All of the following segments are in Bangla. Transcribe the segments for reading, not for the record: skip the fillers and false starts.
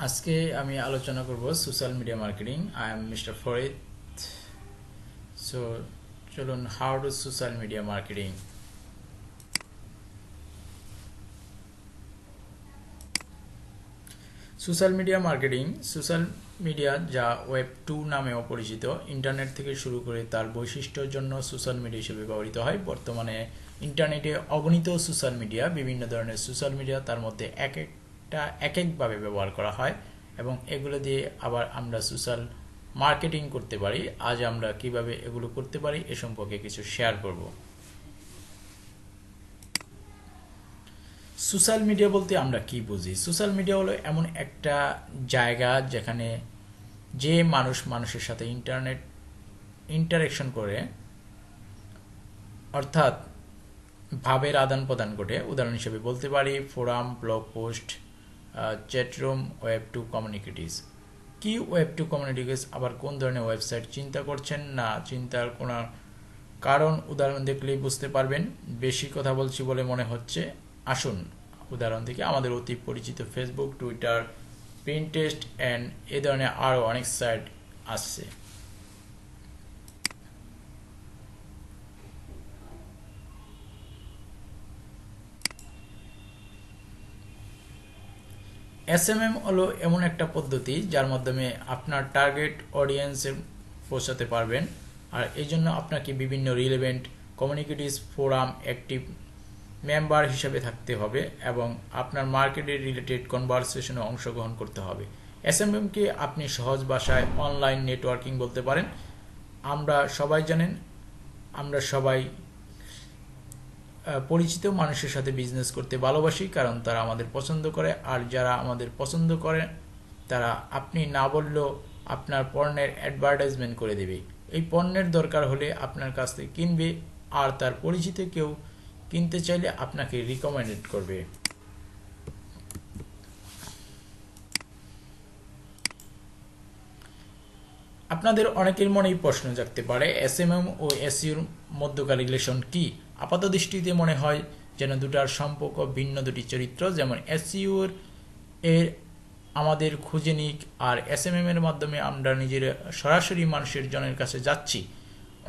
আজকে আমি আলোচনা করব social media marketing. I am mister Farid. So চলুন, how to social media marketing. Social media marketing, social media যা ওয়েব 2 নামেও পরিচিত, ইন্টারনেট থেকে শুরু করে তার বৈশিষ্ট্যের জন্য সোশ্যাল মিডিয়া হিসেবে ব্যবহৃত হয়। বর্তমানে ইন্টারনেটে অগণিত সোশ্যাল মিডিয়া, বিভিন্ন ধরনের সোশ্যাল মিডিয়া, তার মধ্যে এক একভাবে ব্যবহার করা হয় এবং এগুলো দিয়ে আবার আমরা সোশ্যাল মার্কেটিং করতে পারি। আজ আমরা কিভাবে এগুলো করতে পারি এ সম্পর্কে কিছু শেয়ার করব। সোশ্যাল মিডিয়া বলতে আমরা কি বুঝি? সোশ্যাল মিডিয়া হলো এমন একটা জায়গা যেখানে যে মানুষ মানুষের সাথে ইন্টারেকশন করে, অর্থাৎ ভাবের আদান প্রদান ঘটে। উদাহরণ হিসেবে বলতে পারি forum, blog post, chatroom, web two communities. কি ওয়েব টু কমিউনিটিস, আবার কোন ধরনের ওয়েবসাইট চিন্তা করছেন? না চিন্তার কোনো কারণ উদাহরণ দেখলেই বুঝতে পারবেন। বেশি কথা বলছি বলে মনে হচ্ছে, আসুন উদাহরণ থেকে আমাদের অতি পরিচিত Facebook, Twitter, Pinterest and a ধরনের আরও অনেক সাইট আসছে। এসএমএম হলো এমন একটা পদ্ধতি যার মাধ্যমে আপনার টার্গেট অডিয়েন্সে পৌঁছাতে পারবেন, আর এই জন্য আপনাকে বিভিন্ন relevant communities, forum active member হিসেবে থাকতে হবে এবং আপনার মার্কেটের রিলেটেড কনভারসেশনে অংশগ্রহণ করতে হবে। এসএমএমকে আপনি সহজ ভাষায় অনলাইন নেটওয়ার্কিং বলতে পারেন। আমরা সবাই জানেন, আমরা সবাই পরিচিত মানুষের সাথে বিজনেস করতে ভালোবাসি, কারণ তারা আমাদের পছন্দ করে। আর যারা আমাদের পছন্দ করে তারা আপনি না বললেও আপনার পণ্যের অ্যাডভার্টাইজমেন্ট করে দেবে। এই পণ্যের দরকার হলে আপনার কাছ থেকে কিনবে, আর তার পরিচিত কেউ কিনতে চাইলে আপনাকে রিকমেন্ড করবে। আপনাদের অনেকের মনেই প্রশ্ন জাগতে পারে, এসএমএম ও এসইউর মধ্যকার রিলেশন কি? আপাত দৃষ্টিতে মনে হয় যেন দুটার সম্পর্ক ভিন্ন দুটি চরিত্র, যেমন এসইউর এর আমাদের খুঁজে নিক, আর এসএমএম এর মাধ্যমে আমরা নিজের সরাসরি মানুষের জনের কাছে যাচ্ছি।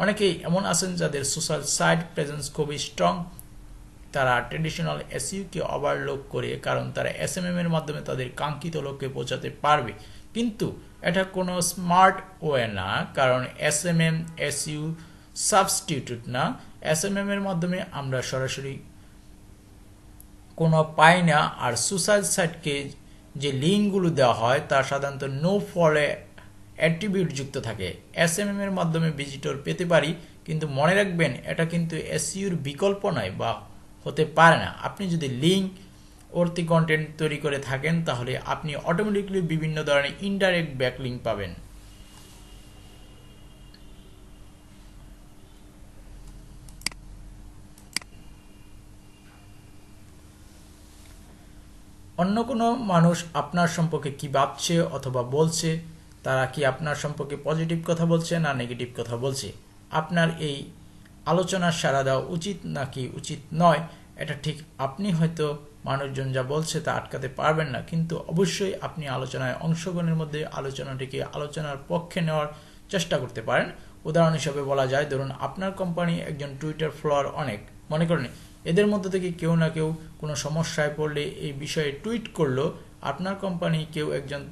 অনেকেই এমন আছেন যাদের সোশ্যাল সাইট প্রেজেন্স খুবই স্ট্রং, তারা ট্রেডিশনাল এসইউকে ওভারলোক করে, কারণ তারা এসএমএম এর মাধ্যমে তাদের কাঙ্ক্ষিত লক্ষ্যে পৌঁছাতে পারবে। কিন্তু এটা কোনো স্মার্ট ওয়ে না, কারণ এসএমএম এসইউ সাবস্টিটিউট না। এসএমএম এর মাধ্যমে আমরা সরাসরি কোনো পাই না, আর সোশ্যাল সাইটকে যে লিঙ্কগুলো দেওয়া হয় তা সাধারণত নো ফলো অ্যাট্রিবিউট যুক্ত থাকে। এসএমএম এর মাধ্যমে ভিজিটর পেতে পারি, কিন্তু মনে রাখবেন এটা কিন্তু এসইউর বিকল্প নয় বা হতে পারে না। আপনি যদি লিঙ্ক অর্থী কন্টেন্ট তৈরি করে থাকেন তাহলে আপনি অটোমেটিকলি বিভিন্ন ধরনের ইনডাইরেক্ট ব্যাকলিঙ্ক পাবেন। অন্য কোনো মানুষ আপনার সম্পর্কে কি ভাবছে অথবা বলছে, তারা কি আপনার সম্পর্কে পজিটিভ কথা বলছে না নেগেটিভ কথা বলছে, আপনার এই আলোচনার সাড়া দেওয়া উচিত নাকি উচিত নয়, এটা ঠিক আপনি হয়তো মানুষজন যা বলছে তা আটকাতে পারবেন না, কিন্তু অবশ্যই আপনি আলোচনায় অংশগ্রহণের মধ্যে আলোচনাটিকে আলোচনার পক্ষে নেওয়ার চেষ্টা করতে পারেন। উদাহরণ হিসেবে বলা যায়, ধরুন আপনার কোম্পানি একজন টুইটার ফলোয়ার অনেক, মনে করেন এদের মধ্যে থেকে কেউ না কেউ কোনো সমস্যায় পড়লে এই বিষয়ে টুইট করলো, আপনার কোম্পানি কেউ একজন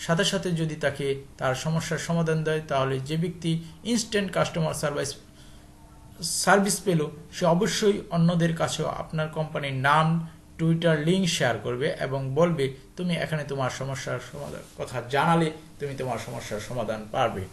সাথে সাথে যদি তাকে তার সমস্যার সমাধান দেয়, তাহলে যে ব্যক্তি ইনস্ট্যান্ট কাস্টমার সার্ভিস পেল সে অবশ্যই অন্যদের কাছেও আপনার কোম্পানির নাম, টুইটার লিঙ্ক শেয়ার করবে এবং বলবে তুমি এখানে তোমার সমস্যার সমাধান কথা জানালে তুমি তোমার সমস্যার সমাধান পারবে।